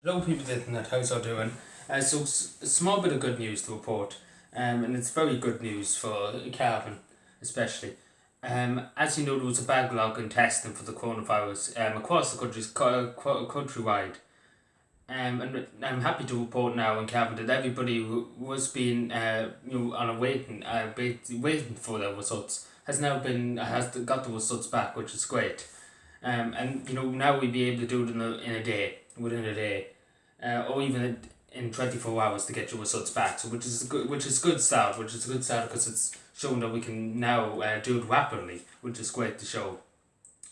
Hello people of the internet, how's all doing? A small bit of good news to report, and it's very good news for Cavan especially. As you know, there was a backlog in testing for the coronavirus across the country, countrywide. And I'm happy to report now in Cavan that everybody who was being on a waiting for their results has got the results back, which is great. And now we'll be able to do it within a day, or even in 24 hours to get your results back. So which is good start, because it's shown that we can now do it rapidly, which is great to show.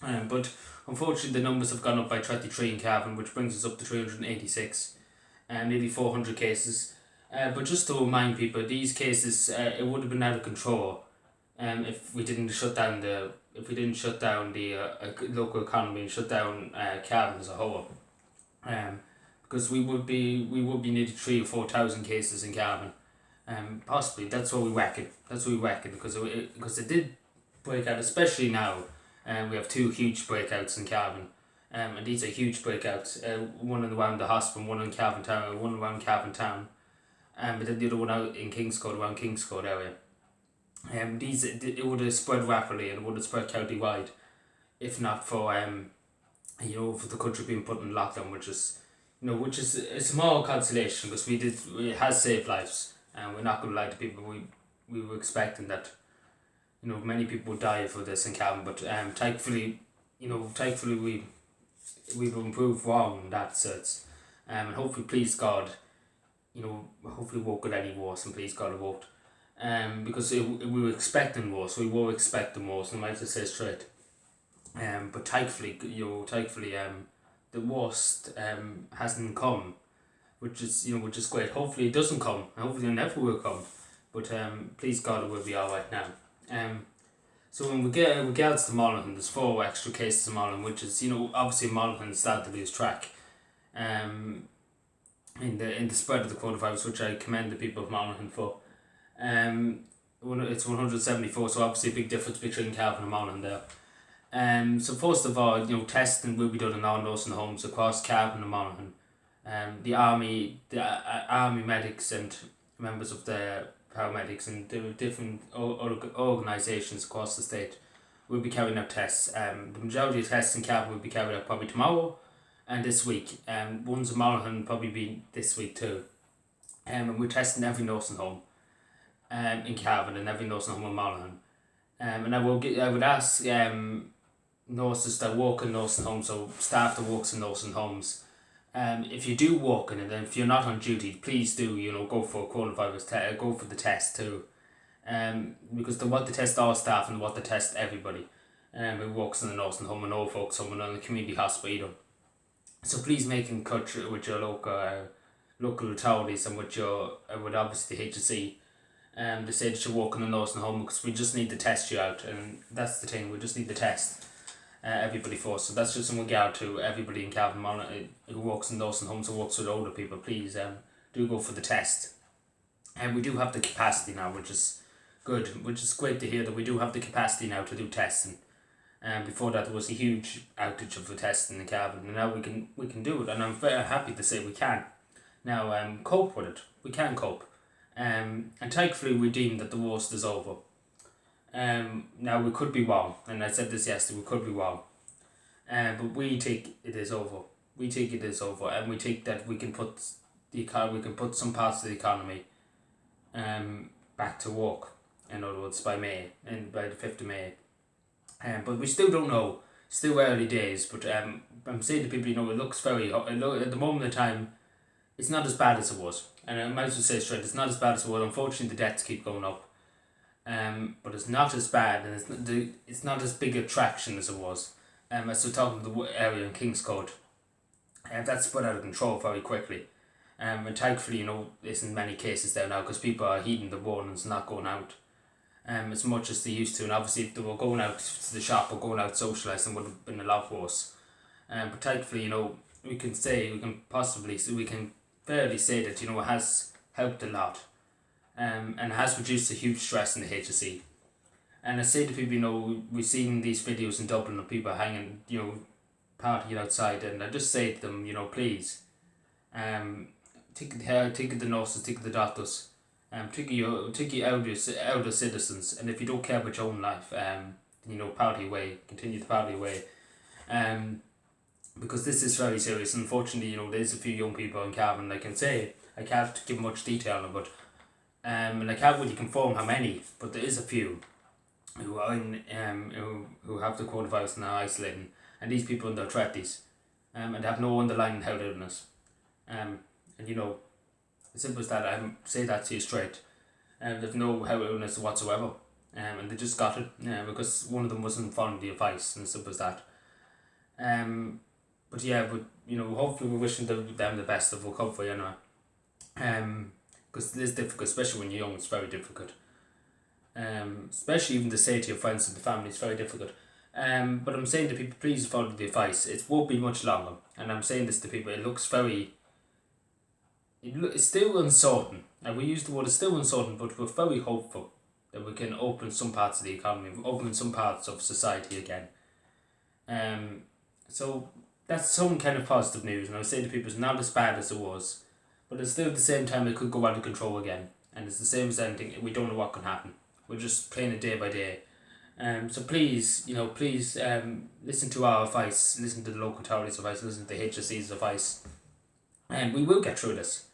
But unfortunately, the numbers have gone up by 33 in Cavan, which brings us up to 386, and nearly 400 cases. But just to remind people, these cases it would have been out of control, if we didn't shut down the local economy and shut down Cavan as a whole. Because we would be nearly 3 or 4 thousand cases in Cavan. Possibly that's what we reckon. Because it did break out, especially now. We have two huge breakouts in Cavan. And these are huge breakouts. One around the hospital, one in Cavan Town, one around Cavan Town. But then the other one out in Kingscourt, around Kingscourt area. It would have spread rapidly and it would have spread county wide, if not for for the country being put in lockdown, which is a small consolation because it has saved lives, and we're not going to lie to people. We were expecting that many people would die for this in Cavan, but thankfully we've improved wrong in that sense, and hopefully, please God, hopefully it won't get any worse, and please God it won't. Because we were expecting worse, and I might just say straight. But thankfully, the worst hasn't come, which is great. Hopefully it doesn't come, and hopefully it never will come. But please God, it will be all right now. So when we get regards to Monaghan, there's 4 extra cases in Monaghan, which is obviously Monaghan started to lose track. In the spread of the coronavirus, which I commend the people of Monaghan for. It's 174, so obviously a big difference between Cavan and Monaghan there. So first of all, testing will be done in all nursing homes across Cavan and Monaghan. The army medics and members of the paramedics and the different organisations across the state will be carrying out tests. The majority of tests in Cavan will be carried out probably tomorrow and this week. Ones in Monaghan probably be this week too. And we're testing every nursing home in Cavan and every nursing home in Monaghan. And I would ask nurses that work in nursing homes, so staff that works in nursing homes, if you do work in it and if you're not on duty, please do go for a coronavirus test, go for the test too, because they want to test all staff and they want to test everybody who works in a nursing home and all folks home and in a community hospital. So please make in touch with your local authorities and with obviously the HSE. They say that you work in a nursing home because we just need to test you out, and that's the thing, we just need to test everybody first. So that's just in regard to everybody in Cavan who works in nursing homes or works with older people. Please do go for the test. And we do have the capacity now, which is good, which is great to hear that we do have the capacity now to do testing. Before that there was a huge outage of the testing in Cavan, and now we can do it, and I'm very happy to say we can now cope with it. We can cope. And thankfully we deem that the worst is over. Now we could be wrong, and I said this yesterday, we could be wrong. But we think it is over. And we think that we can put some parts of the economy back to work. In other words, by the 5th of May. But we still don't know. Still early days. But I'm saying to people, it looks at the moment in time, it's not as bad as it was. And I might as well say straight, it's not as bad as it was. Unfortunately, the deaths keep going up. But it's not as bad, and it's not as big a traction as it was. As we're talking to the area in Kingscourt, that's spread out of control very quickly. And thankfully, there isn't many cases there now because people are heeding the warnings, not going out as much as they used to. And obviously, if they were going out to the shop or going out socialising, it would have been a lot worse. But thankfully, we can fairly say that it has helped a lot, and it has reduced a huge stress in the HSE. And I say to people, we've seen these videos in Dublin of people hanging, partying outside, and I just say to them, please, Take the hair, take the nurses, take the doctors, take your elder citizens, and if you don't care about your own life, party away, continue to party away, because this is very serious. Unfortunately, there's a few young people in Cavan. I can say I can't give much detail on it, but and I can't really confirm how many, but there is a few who are who have the coronavirus and are isolating, and these people in their 30s, and have no underlying health illness, and as simple as that. I say that to you straight, they've no health illness whatsoever, and they just got it, because one of them wasn't following the advice, and as simple as that. But yeah, hopefully we're wishing them the best of recovery anyway. Because it is difficult, especially when you're young. It's very difficult. Especially even to say to your friends and the family, it's very difficult. But I'm saying to people, please follow the advice. It won't be much longer, and I'm saying this to people. It looks very. It's still uncertain. And we use the word it's still uncertain, but we're very hopeful that we can open some parts of the economy, open some parts of society again. So that's some kind of positive news, and I would say to people, it's not as bad as it was, but it's still at the same time it could go out of control again, and it's the same as anything. We don't know what can happen. We're just playing it day by day. So please, listen to our advice, listen to the local authorities' advice, listen to the HSE's advice, and we will get through this.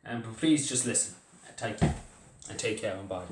But please just listen. Take care and bye.